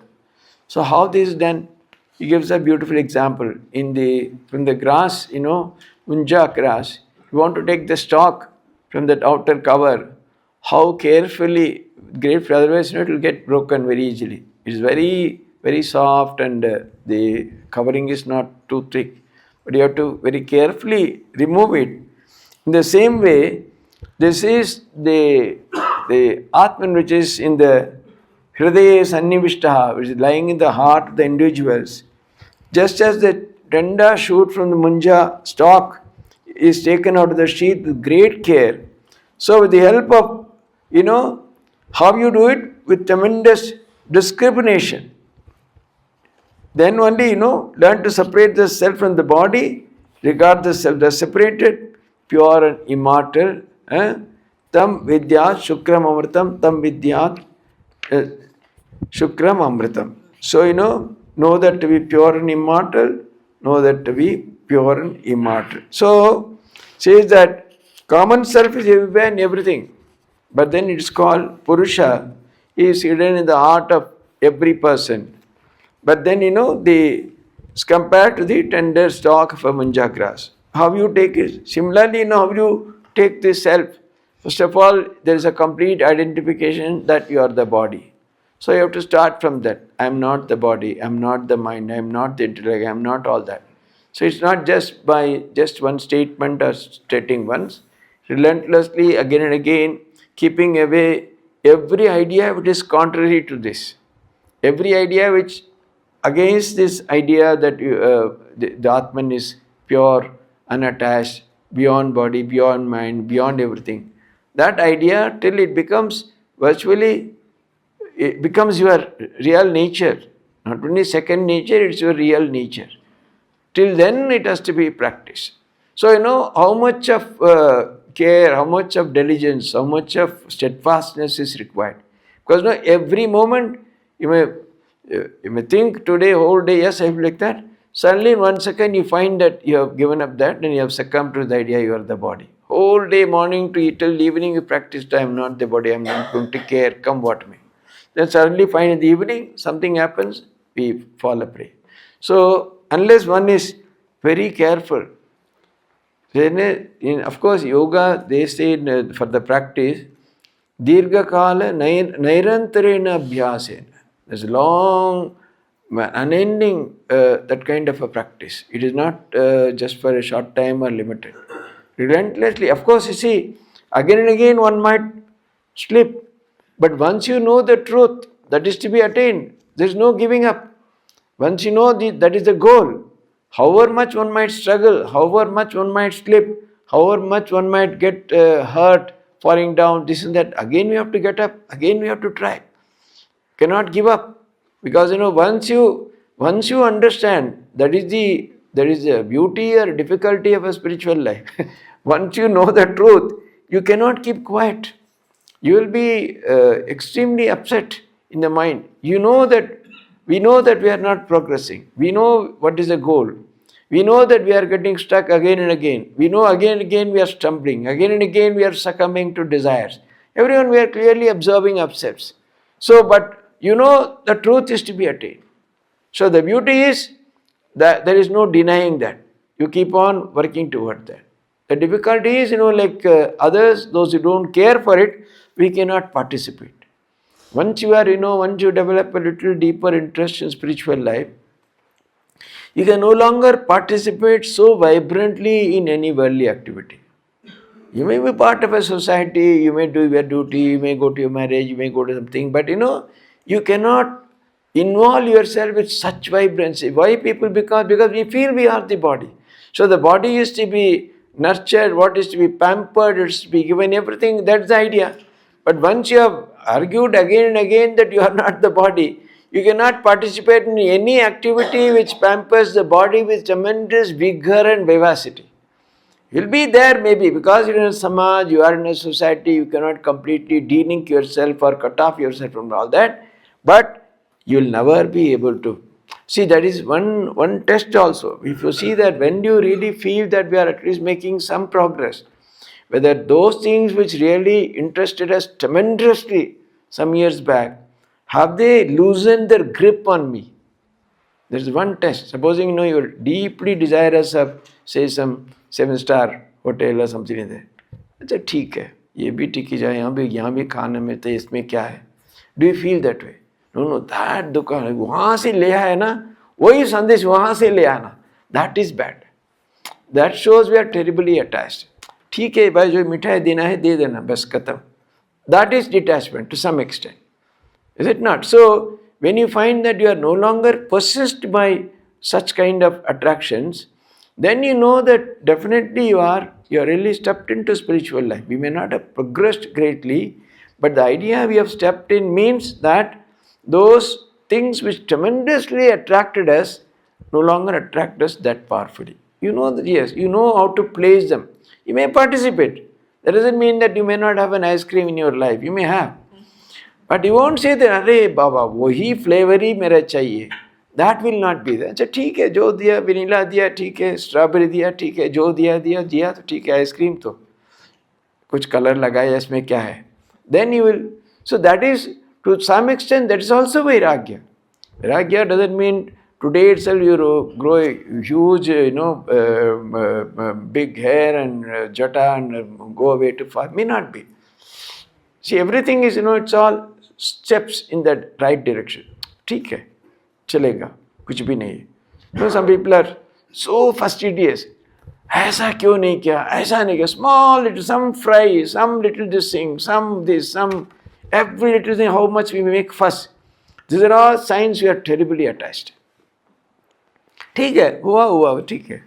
So how this is done? He gives a beautiful example. From the grass, munja grass, you want to take the stalk from that outer cover, how carefully, grateful, otherwise it will get broken very easily. It is very, very soft, and the covering is not too thick. But you have to very carefully remove it. In the same way, this is the Atman which is in the Hridaya Sannivishtaha, which is lying in the heart of the individuals. Just as the tender shoot from the munja stalk is taken out of the sheath with great care, so with the help of, how you do it? With tremendous discrimination. Then only, learn to separate the self from the body, regard the self as separated, pure and immortal. Tam vidyat shukram amritam, tam vidyat shukram amritam. So, know that to be pure and immortal, know that to be pure and immortal. So, says that common self is everywhere and everything, but then it is called Purusha. He is hidden in the heart of every person. But then, it's compared to the tender stalk of a munja grass. How you take it? Similarly, how you take this self? First of all, there is a complete identification that you are the body. So you have to start from that. I am not the body, I am not the mind, I am not the intellect, I am not all that. So it's not just by just one statement or stating once. Relentlessly, again and again, keeping away every idea which is contrary to this. Every idea which against this idea that the Atman is pure, unattached, beyond body, beyond mind, beyond everything. That idea, till it becomes virtually, it becomes your real nature. Not only second nature, it's your real nature. Till then it has to be practiced. So how much of care, how much of diligence, how much of steadfastness is required. Because every moment you may think today, whole day, yes, I feel like that. Suddenly in 1 second you find that you have given up that and you have succumbed to the idea you are the body. Whole day, morning to till evening you practiced, I am not the body, I am not going to care, come what may. Then suddenly find in the evening something happens, we fall a prey. So unless one is very careful, then of course yoga, they say for the practice, Dirgha Kala Nairantarena Abhyasena. There's a long, unending that kind of a practice. It is not just for a short time or limited. Relentlessly, of course, you see, again and again one might slip. But once you know the truth, that is to be attained. There is no giving up. Once you know that is the goal, however much one might struggle, however much one might slip, however much one might get hurt, falling down, this and that, again we have to get up, again we have to try. Cannot give up. Because once you understand that is the beauty or difficulty of a spiritual life. Once you know the truth, you cannot keep quiet. You will be extremely upset in the mind. We know that we are not progressing. We know what is the goal. We know that we are getting stuck again and again. We know again and again we are stumbling. Again and again we are succumbing to desires. Everyone, we are clearly observing upsets. So, but the truth is to be attained. So the beauty is that there is no denying that. You keep on working toward that. The difficulty is, like others, those who don't care for it, we cannot participate. Once you develop a little deeper interest in spiritual life, you can no longer participate so vibrantly in any worldly activity. You may be part of a society, you may do your duty, you may go to your marriage, you may go to something, but you cannot involve yourself with such vibrancy. Why people? Because we feel we are the body. So the body is to be nurtured, what is to be pampered, it's to be given everything, that's the idea. But once you have argued again and again that you are not the body, you cannot participate in any activity which pampers the body with tremendous vigor and vivacity. You'll be there maybe because you're in a samaj, you are in a society, you cannot completely de-link yourself or cut off yourself from all that, but you'll never be able to. See, that is one test also. If you see that when you really feel that we are at least making some progress, whether those things which really interested us tremendously some years back, have they loosened their grip on me? There is one test. Supposing you're deeply desirous of, say, some 7-star hotel or something like that. अच्छा ठीक है, ये भी ठीक ही जाए, यहाँ भी खाने में तो इसमें क्या है? Do you feel that way? No, that दुकान वहाँ से ले आया ना, वही संदेश वहाँ से ले आना. That is bad. That shows we are terribly attached. ठीक है भाई, जो मिठाई देना है दे देना, बस खत्म. That is detachment to some extent. Is it not? So, when you find that you are no longer possessed by such kind of attractions, then you know that definitely you are really stepped into spiritual life. We may not have progressed greatly, but the idea we have stepped in means that those things which tremendously attracted us no longer attract us that powerfully. You know that, yes, you know how to place them. You may participate. That doesn't mean that you may not have an ice cream in your life. You may have. But you won't say that, अरे बाबा वही flavour ही मेरा चाहिए. That will not be there. अच्छा ठीक है, जो दिया vanilla दिया ठीक है, स्ट्रॉबेरी दिया ठीक है, जो दिया तो ठीक है, आइसक्रीम तो कुछ कलर लगाया इसमें क्या है. Then you will. So that is, to some extent, that is also vairagya. Vairagya doesn't mean today itself you grow a huge, big hair and jata and go away too far. May not be. See, everything is, it's all steps in that right direction. ठीक है, चलेगा, कुछ भी नहीं. Some people are so fastidious. ऐसा क्यों नहीं किया, ऐसा नहीं किया. Small little, some fry, some little this thing, some this, some every little thing, how much we make fuss. These are all signs we are terribly attached. ठीक है, हुआ, ठीक है.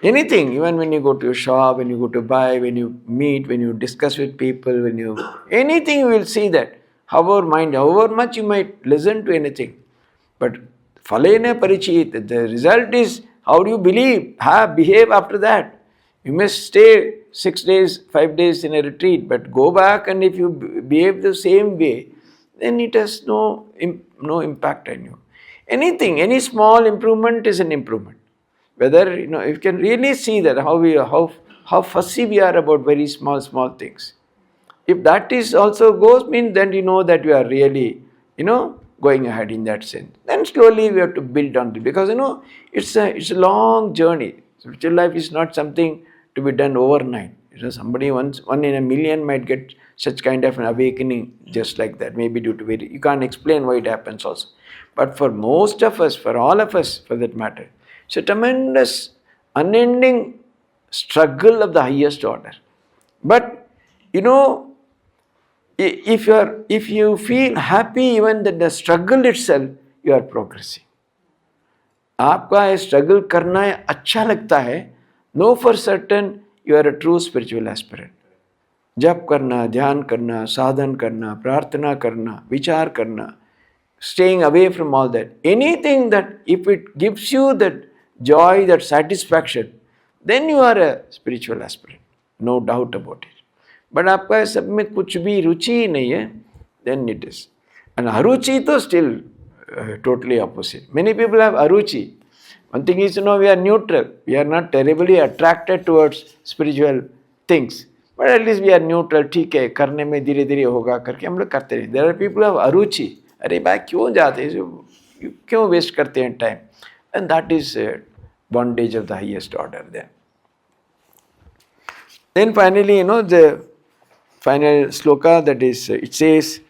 Anything, even when you go to a shop, when you go to buy, when you meet, when you discuss with people, anything you will see that. However much you might listen to anything. But phalena parichit, the result is how do you behave after that. You may stay 6 days, 5 days in a retreat, but go back and if you behave the same way, then it has no impact on you. Anything, any small improvement is an improvement. Whether, you can really see that how fussy we are about very small things. If that is also goes, means then you know that we are really, going ahead in that sense. Then slowly we have to build on it because, it's a long journey. Spiritual life is not something to be done overnight. Somebody one in a million might get such kind of an awakening just like that. Maybe due to you can't explain why it happens also. But for most of us, for all of us for that matter, it's a tremendous, unending struggle of the highest order. But, if you feel happy even that the struggle itself, you are progressing. आपका struggle करना अच्छा लगता है, know for certain you are a true spiritual aspirant. जप करना, ध्यान करना, साधन करना, प्रार्थना करना, विचार करना, staying away from all that. Anything that if it gives you that joy, that satisfaction, then you are a spiritual aspirant. No doubt about it. But आपका सब में कुछ भी रुचि ही नहीं है, then it is. And aruchi to still totally opposite. Many people have aruchi. One thing is, we are neutral. We are not terribly attracted towards spiritual things. But at least we are neutral. ठीक है, करने में धीरे धीरे होगा करके हम लोग करते हैं. There are people who have aruchi. अरे भाई क्यों जाते हैं, क्यों वेस्ट करते हैं time. And that is bondage of the highest order then. Then finally, the final sloka, that is, it says,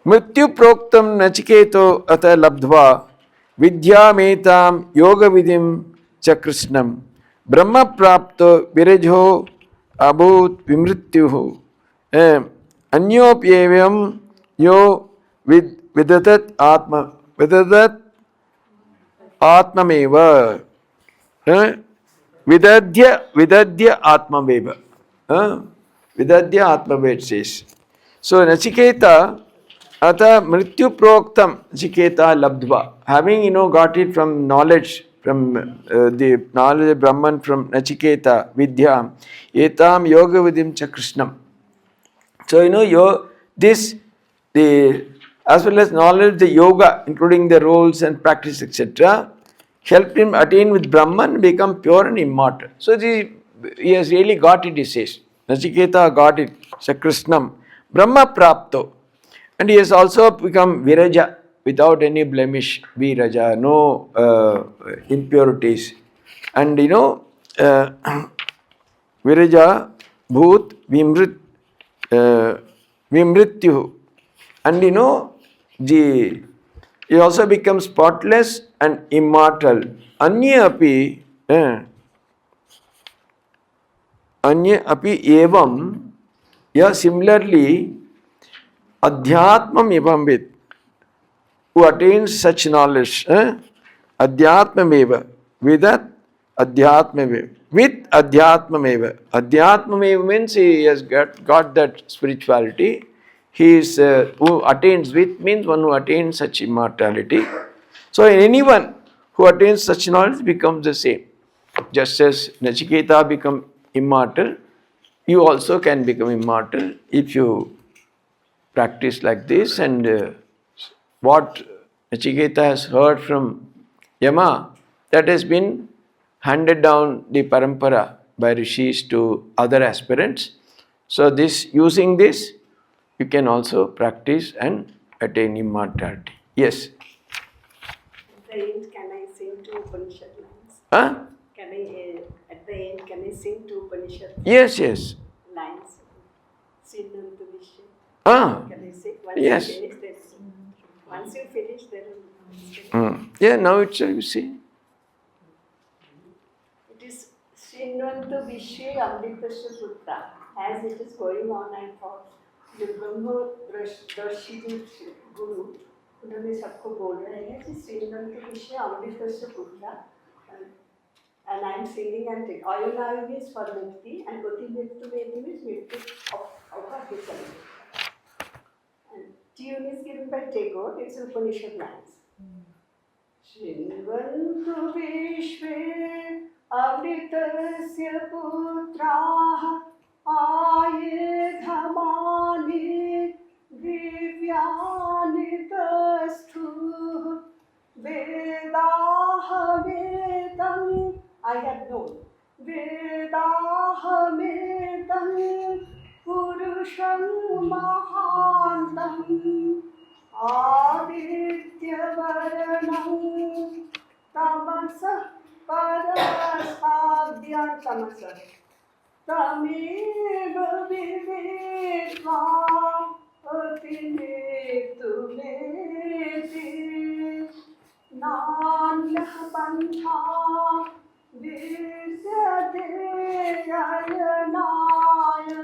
मृत्यु प्रोक्तम नचिकेतो अत लब्ध्वा विद्यामेताम योग विधिम च कृष्णम ब्रह्म प्राप्तो विरजो अभूत विमृत्युः अन्योप्येवं यो विदधत आत्ममेव विदध्य आत्ममेव विदध्य आत्ममेव says. So Nachiketa Atha mrityu proktam Chiketa labdva. Having, got it from knowledge, from the knowledge of Brahman from Nachiketa, Vidya, Etam Yoga Vidim cha Krishnam. So, as well as knowledge, the yoga, including the roles and practice, etc., helped him attain with Brahman, become pure and immortal. So, he has really got it, he says. Nachiketa got it, cha Krishnam. Brahma prapto. And he has also become viraja, without any blemish, viraja, no impurities. And viraja, bhoot, vimrityu. And he also becomes spotless and immortal. Anya api evam, similarly, Adhyatmam evam who attains such knowledge, Adhyatmameva, vidat Adhyatmameva, with Adhyatmameva. Adhyatmameva means he has got that spirituality. He is who attains with means one who attains such immortality. So anyone who attains such knowledge becomes the same. Just as Nachiketa become immortal, you also can become immortal if you practice like this. And what Nachiketa has heard from Yama, that has been handed down the parampara by rishis to other aspirants. So using this, you can also practice and attain immortality. Yes? At the end, can I sing two Upanishad lines? Huh? At the end, can I sing two Upanishad Yes. lines? Siddhantu Vishya. Ah. Can I sing? Yes. Once you finish, then Yeah, now it's, you see. it is Srinvantu Vishya Amritasya Sutta. As it is going on, I thought, the Brahma Darshi Guru, उन्होंने सबको बोल रहे हैं कि श्रीमंत विषय अमृतस्य पुत्र, and I am singing and singing. Ayunayu means for mukti and Goti Mrityu Vedi means mukti of Bhakti. And tune is given by Tagore, it's Upanishad lines. Shrinvantu Vishve Amritasya Putraha Ayedhamani Divyani Tasthu Vedahavedam, I have known. Vedahavedam Purusham Mahantam Aditya-varanam Tamasa Parastabhyam Tamasa Tameva Vivedva Atinetu Vedi Nanya Pantha Vidyate Ayanaya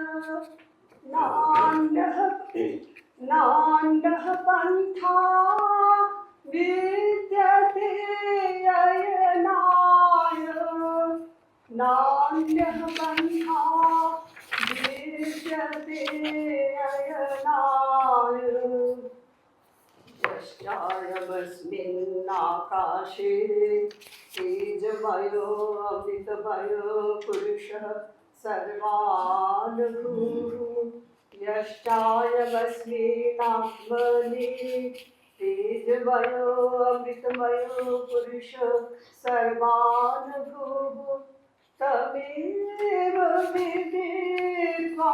नान्यः पन्था विद्यते अयनाय नान्यः पन्था विद्यते अयनाय यश्चायमस्मिन्नाकाशे तेजमयो अमृतमयो पुरुषः सर्वानुभूः यश्चायमस्मिन्नात्मनि तेजमयो अमृतमयो पुरुषः सर्वानुभूः तमेव विदित्वा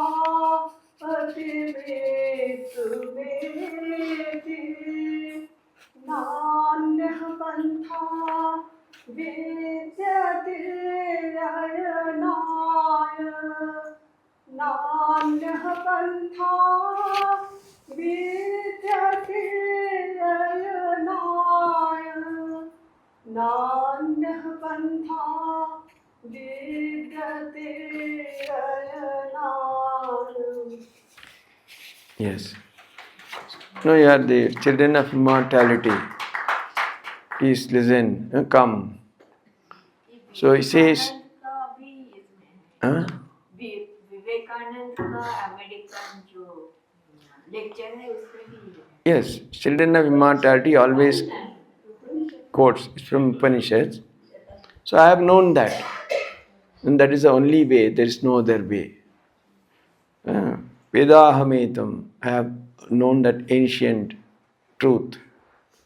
अतिवेतुमेति नान्यः पन्था विद्यते अयनाय नान्यः पन्था विद्यते अयनाय नान्यः पन्था विद्यते अयनाय. Yes. No, you are the children of immortality. Please listen. Come. So he says. Vivekananda का अमेरिकन जो लेक्चर है उसमें भी है. Yes, children of immortality always quotes. It's from Upanishad. So I have known that. And that is the only way. There is no other way. Vedahametam. I have known that ancient truth.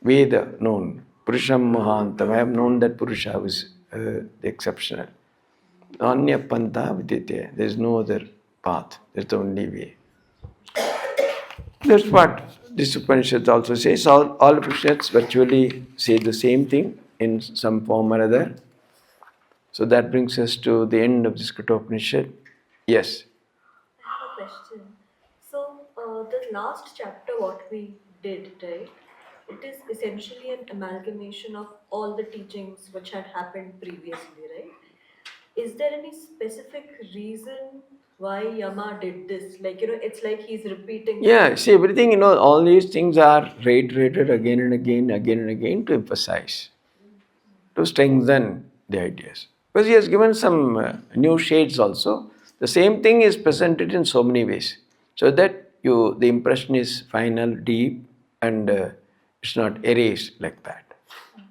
Veda known. Purusham Mahantam. I have known that Purusha was the exceptional. Anya Pantha Vidite. There is no other path. That's the only way. That's what this Upanishad also says. All Upanishads virtually say the same thing in some form or other. So that brings us to the end of this Katha Upanishad. Yes. I have a question. So, the last chapter, what we did, right? It is essentially an amalgamation of all the teachings which had happened previously, right? Is there any specific reason why Yama did this? Like, it's like he's repeating. Yeah, see, everything, all these things are reiterated again and again to emphasize, to strengthen the ideas. Because he has given some new shades also. The same thing is presented in so many ways, so that the impression is final, deep, and it's not erased like that. And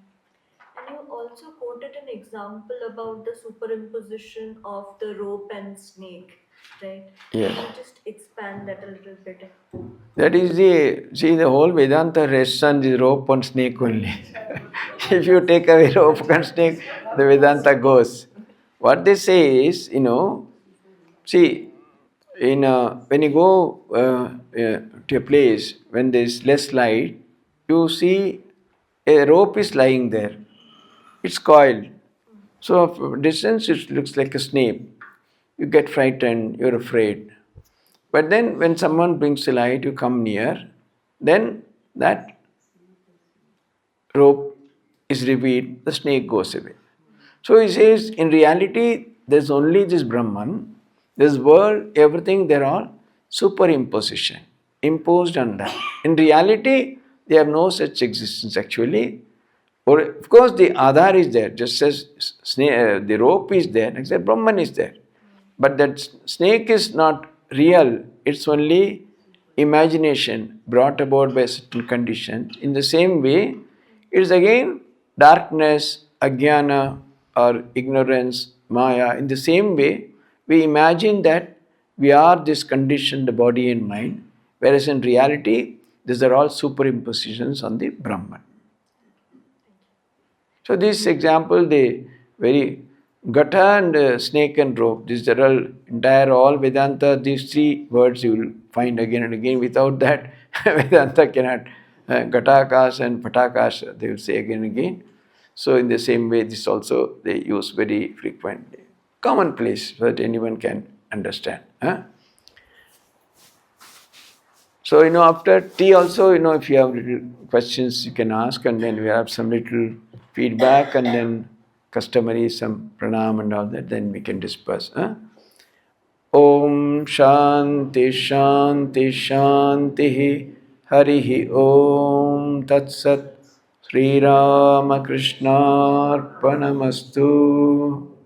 you also quoted an example about the superimposition of the rope and snake, right? Yes. Can you just expand that a little bit? That is the whole Vedanta rests on the rope and snake only. If you take away rope and snake, the Vedanta goes. What they say is, see, when you go to a place when there is less light, you see a rope is lying there. It's coiled. So from distance it looks like a snake. You get frightened, you're afraid. But then when someone brings the light, you come near, then that rope is revealed, the snake goes away. So he says, in reality, there's only this Brahman, this world, everything, they're all superimposition, imposed on that. In reality, they have no such existence actually. Or of course, the Adhar is there, just as the rope is there, except Brahman is there. But that snake is not real, it's only imagination brought about by certain conditions. In the same way, it is again darkness, ajnana, or ignorance, maya. In the same way, we imagine that we are this conditioned body and mind, whereas in reality, these are all superimpositions on the Brahman. So this example, the very Katha and snake and rope, these are all Vedanta, these three words you will find again and again. Without that, Vedanta cannot. Gatakas and Patakas, they will say again and again. So in the same way, this also they use very frequently. Commonplace, so that anyone can understand. So, after tea also, if you have little questions, you can ask, and then we have some little feedback, and then customary some pranam and all that, then we can disperse. Om Shanti Shanti Shanti. Harihi Om Tat Sat. Sri Ramakrishna Arpanamastu.